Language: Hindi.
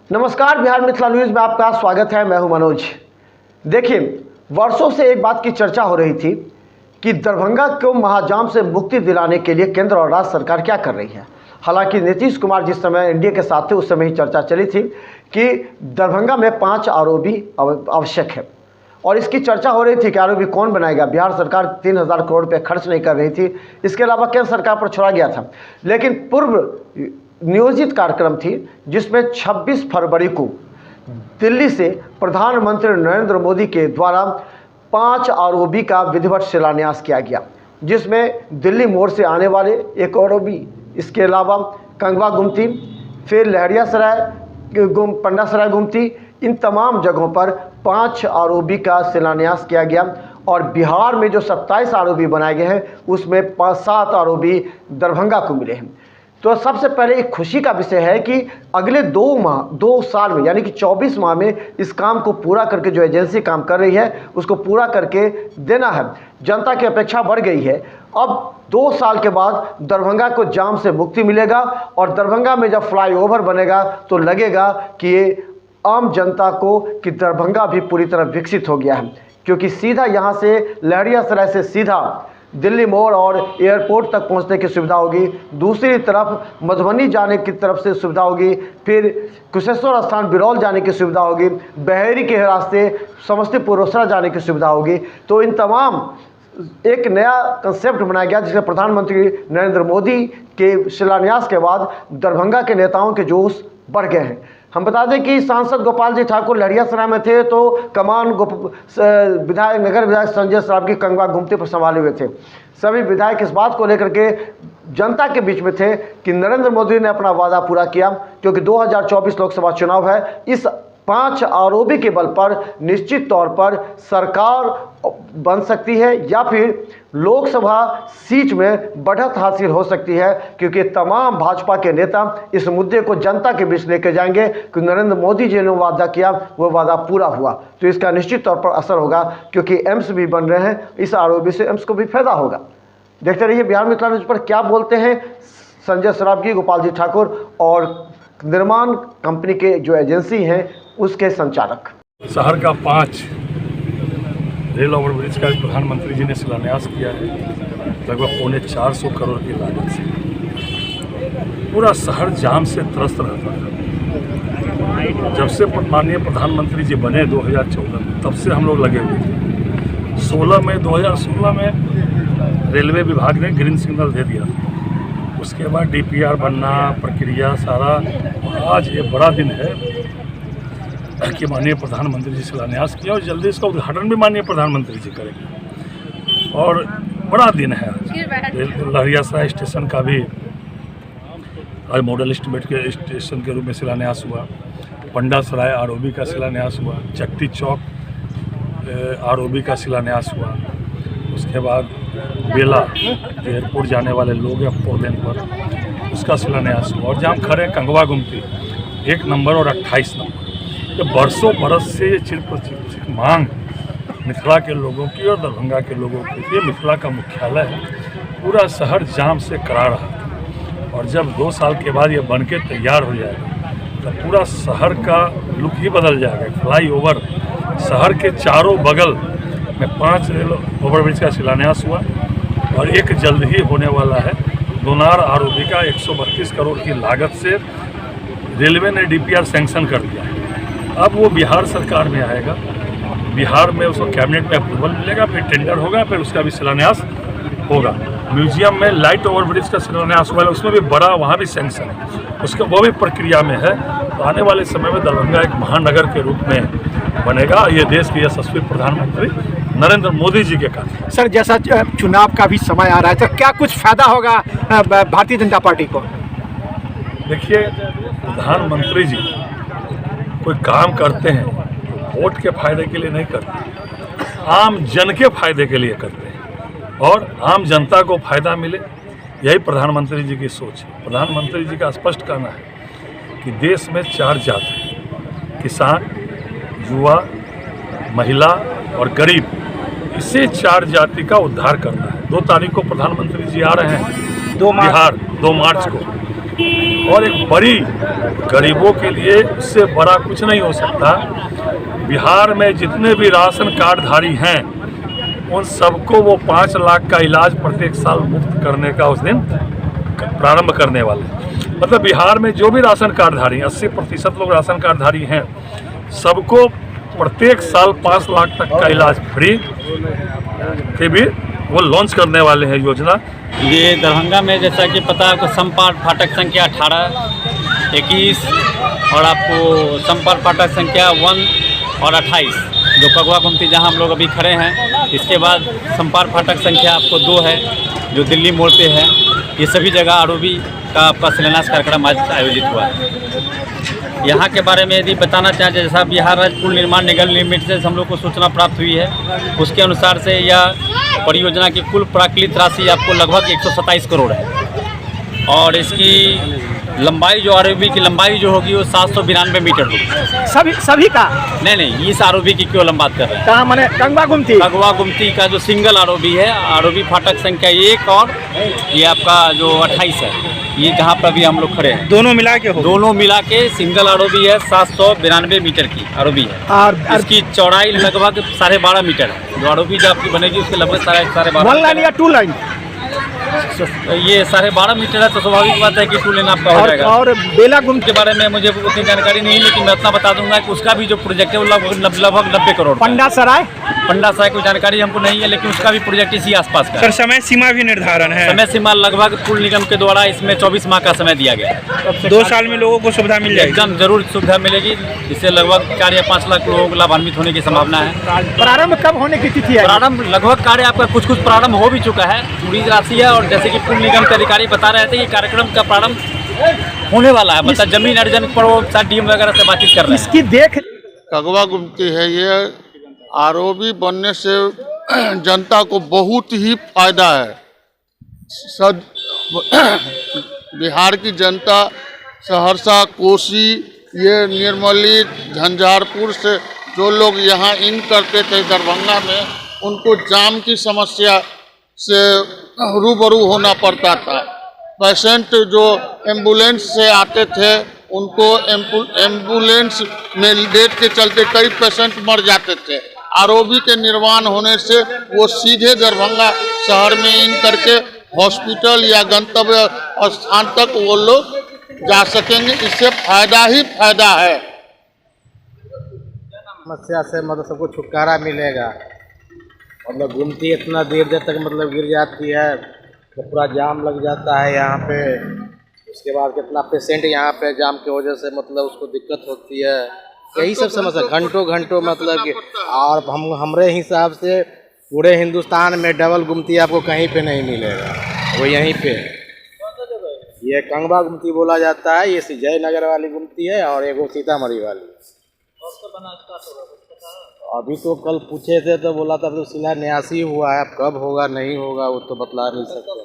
नमस्कार, बिहार मिथिला न्यूज़ में आपका स्वागत है। मैं हूं मनोज। देखिए, वर्षों से एक बात की चर्चा हो रही थी कि दरभंगा को महाजाम से मुक्ति दिलाने के लिए केंद्र और राज्य सरकार क्या कर रही है। हालांकि नीतीश कुमार जिस समय एनडीए के साथ थे उस समय ही चर्चा चली थी कि दरभंगा में 5 आरओबी आवश्यक है और इसकी चर्चा हो रही थी कि आरओबी कौन बनाएगा। बिहार सरकार 3000 करोड़ रुपये खर्च नहीं कर रही थी, इसके अलावा केंद्र सरकार पर छोड़ा गया था। लेकिन पूर्व नियोजित कार्यक्रम थी जिसमें 26 फरवरी को दिल्ली से प्रधानमंत्री नरेंद्र मोदी के द्वारा 5 आरओबी का विधिवत शिलान्यास किया गया, जिसमें दिल्ली मोड़ से आने वाले एक आरओबी, इसके अलावा कंगवा गुमती, फिर लहरियासराय, पंडासराय गुमती, इन तमाम जगहों पर 5 आरओबी का शिलान्यास किया गया। और बिहार में जो 27 आरओबी बनाए गए हैं उसमें 7 आरओबी दरभंगा को मिले हैं। तो सबसे पहले एक खुशी का विषय है कि अगले 2 साल में, यानी कि 24 माह में इस काम को पूरा करके जो एजेंसी काम कर रही है उसको पूरा करके देना है। जनता की अपेक्षा बढ़ गई है। अब 2 साल के बाद दरभंगा को जाम से मुक्ति मिलेगा और दरभंगा में जब फ्लाईओवर बनेगा तो लगेगा कि ये आम जनता को कि दरभंगा भी पूरी तरह विकसित हो गया है, क्योंकि सीधा यहाँ से लहरियासराय से सीधा दिल्ली मोड़ और एयरपोर्ट तक पहुंचने की सुविधा होगी। दूसरी तरफ मधुबनी जाने की तरफ से सुविधा होगी, फिर कुशेश्वर स्थान बिरौल जाने की सुविधा होगी, बहेरी के रास्ते समस्तीपुर रोसड़ा जाने की सुविधा होगी। तो इन तमाम एक नया कंसेप्ट बनाया गया जिसमें प्रधानमंत्री नरेंद्र मोदी के शिलान्यास के बाद दरभंगा के नेताओं के जोश बढ़ गए हैं। हम बता दें कि सांसद गोपाल जी ठाकुर लहरियासराय में थे तो कमान विधायक नगर विधायक संजय सरावगी कंगवा गुमती पर संभाले हुए थे। सभी विधायक इस बात को लेकर के जनता के बीच में थे कि नरेंद्र मोदी ने अपना वादा पूरा किया, क्योंकि 2024 लोकसभा चुनाव है। इस 5 आरओबी के बल पर निश्चित तौर पर सरकार बन सकती है या फिर लोकसभा सीट में बढ़त हासिल हो सकती है, क्योंकि तमाम भाजपा के नेता इस मुद्दे को जनता के बीच लेकर जाएंगे कि नरेंद्र मोदी जी ने वादा किया वो वादा पूरा हुआ। तो इसका निश्चित तौर पर असर होगा, क्योंकि एम्स भी बन रहे हैं। इस आरओबी से एम्स को भी फायदा होगा। देखते रहिए बिहार मिथिला न्यूज़ पर क्या बोलते हैं संजय सरावगी, गोपाल जी ठाकुर और निर्माण कंपनी के जो एजेंसी हैं उसके संचालक। शहर का 5 रेल ओवरब्रिज का प्रधानमंत्री जी ने शिलान्यास किया है, लगभग 450 करोड़ की लागत से। पूरा शहर जाम से त्रस्त रहता था। जब से माननीय प्रधानमंत्री जी बने 2014 में, तब से हम लोग लगे हुए थे। 2016 में रेलवे विभाग ने ग्रीन सिग्नल दे दिया। उसके बाद डीपीआर बनना, प्रक्रिया सारा, आज ये बड़ा दिन है कि माननीय प्रधानमंत्री जी शिलान्यास किया और जल्दी इसका उद्घाटन भी माननीय प्रधानमंत्री जी करेंगे। और बड़ा दिन है आज। लहरियासराय स्टेशन का भी आज मॉडल एस्टिमेट के स्टेशन के रूप में शिलान्यास हुआ। पंडासराय आरओबी का शिलान्यास हुआ। चक्टी चौक आरओबी का शिलान्यास हुआ। उसके बाद बेला जो एयरपोर्ट जाने वाले लोग हैं 4 लेन पर, उसका शिलान्यास हुआ। और जहाँ हम खड़े हैं कंगवा गुमती 1 नंबर और 28 नंबर, बरसों बरस से ये चिर मांग मिथिला के लोगों की और दरभंगा के लोगों की। ये मिथिला का मुख्यालय है। पूरा शहर जाम से करा रहा था और जब 2 साल के बाद ये बन के तैयार हो जाएगा तो पूरा शहर का लुक ही बदल जाएगा। फ्लाईओवर शहर के चारों बगल में 5 रेल ओवरब्रिज का शिलान्यास हुआ और एक जल्द ही होने वाला है दोनार आरओबी का 132 करोड़ की लागत से रेलवे ने डीपीआर सैंक्शन कर दिया। अब वो बिहार सरकार में आएगा, बिहार में उसको कैबिनेट में अप्रूवल मिलेगा, फिर टेंडर होगा, फिर उसका भी शिलान्यास होगा। म्यूजियम में लाइट ओवरब्रिज का शिलान्यास हुआ है, उसमें भी बड़ा, वहाँ भी सैंक्शन है, उसका वो भी प्रक्रिया में है। तो आने वाले समय में दरभंगा एक महानगर के रूप में बनेगा। ये देश के यशस्वी प्रधानमंत्री नरेंद्र मोदी जी के कारण। सर, जैसा चुनाव का भी समय आ रहा है तो क्या कुछ फायदा होगा भारतीय जनता पार्टी को? देखिए, प्रधानमंत्री जी कोई काम करते हैं वोट के फायदे के लिए नहीं करते, आम जन के फायदे के लिए करते हैं और आम जनता को फायदा मिले, यही प्रधानमंत्री जी की सोच है। प्रधानमंत्री जी का स्पष्ट कहना है कि देश में 4 जाति हैं, किसान, युवा, महिला और गरीब। इसे 4 जाति का उद्धार करना है। 2 तारीख को प्रधानमंत्री जी आ रहे हैं बिहार, 2 मार्च को। और एक बड़ी गरीबों के लिए उससे बड़ा कुछ नहीं हो सकता। बिहार में जितने भी राशन कार्डधारी हैं उन सबको वो 5 लाख का इलाज प्रत्येक साल मुफ्त करने का उस दिन प्रारंभ करने वाले। मतलब बिहार में जो भी राशन कार्डधारी 80% लोग राशन कार्डधारी हैं, सबको प्रत्येक साल 5 लाख तक का इलाज फ्री के भी वो लॉन्च करने वाले हैं योजना। ये दरभंगा में जैसा कि पता है आपको समपार फाटक संख्या 18, 21 और आपको समपार फाटक संख्या 1 और 28 जो कगवा गुमती जहां हम लोग अभी खड़े हैं, इसके बाद समपार फाटक संख्या आपको 2 है जो दिल्ली मोड़ पे है। ये सभी जगह आरओबी का आपका शिलान्यास कार्यक्रम आज आयोजित हुआ है। यहाँ के बारे में यदि बताना चाहें, जैसा बिहार राज्य पुल निर्माण निगम लिमिटेड से हम लोग को सूचना प्राप्त हुई है, उसके अनुसार से यह परियोजना की कुल प्राकृतिक राशि आपको लगभग 127 करोड़ है और इसकी लंबाई जो आरओबी की लंबाई जो होगी वो 792 मीटर होगी। सभी का नहीं इस आरओबी की क्यों हम बात कर रहे हैं, कहाँ मैंने कंगवा गुमती कगवा गुमती का जो सिंगल आरओबी है, आरओबी फाटक संख्या 1 और ये आपका जो 28 है, ये जहाँ पर भी हम लोग खड़े हैं, दोनों मिला के हो। दोनों मिला के सिंगल आरओबी है। 792 मीटर की आरओबी है और इसकी चौड़ाई लगभग 12.5 मीटर है। जो आरओबी जो आपकी बनेगी उसके लगभग 12.5 1 लाइन या 2 लाइन ये 12.5 मीटर है, तो स्वाभाविक बात है कि 2 लेन आपका हो जाएगा। और बेला गुमती के बारे में मुझे उतनी जानकारी नहीं, लेकिन मैं इतना बता दूंगा कि उसका भी जो प्रोजेक्ट है वो लगभग 90 करोड़ का है। पंडा सराय की जानकारी हमको नहीं है, लेकिन उसका भी प्रोजेक्ट इसी आसपास का है। समय सीमा भी निर्धारण है। समय सीमा लगभग पुल निगम के द्वारा इसमें 24 माह का समय दिया गया है। 2 साल में लोगों को सुविधा मिल जाएगी। एकदम जरूर सुविधा मिलेगी। इससे लगभग 4 या 5 लाख लोगों को लाभान्वित होने की संभावना है। प्रारंभ कब होने की तिथि है? प्रारंभ लगभग कार्य आपका कुछ प्रारंभ हो भी चुका है, पूरी राशि है। और जैसे कि पुल निगम के अधिकारी बता रहे थे कि कार्यक्रम का प्रारंभ होने वाला है, मतलब जमीन अर्जन पर वो डीएम वगैरह से बातचीत कर रहे हैं। इसकी देख कगवा गुमती है, ये आरओबी बनने से जनता को बहुत ही फायदा है। बिहार की जनता सहरसा, कोसी, ये निर्मली, झंझारपुर से जो लोग यहाँ इन करते थे दरभंगा में, उनको जाम की समस्या से रूबरू होना पड़ता था। पेशेंट जो एम्बुलेंस से आते थे उनको एम्बुलेंस में लेट के चलते कई पेशेंट मर जाते थे। आरओबी के निर्माण होने से वो सीधे दरभंगा शहर में इन करके हॉस्पिटल या गंतव्य स्थान तक वो लोग जा सकेंगे। इससे फायदा ही फायदा है। समस्या से मतलब सबको छुटकारा मिलेगा। मतलब गुमती इतना देर तक मतलब गिर जाती है तो पूरा जाम लग जाता है यहाँ पे। उसके बाद कितना पेशेंट यहाँ पे जाम की वजह से मतलब उसको दिक्कत होती है। यही सब समस्या घंटों मतलब कि, और हमारे हिसाब से पूरे हिंदुस्तान में डबल गुमती आपको कहीं पे नहीं मिलेगा, वो यहीं पे। ये कंगवा गुमती बोला जाता है, ये जयनगर वाली गुमती है और एक वो सीतामढ़ी वाली। अभी तो कल पूछे थे तो बोला था तो शिलान्यास ही हुआ है, अब कब होगा नहीं होगा वो तो बतला नहीं सकते।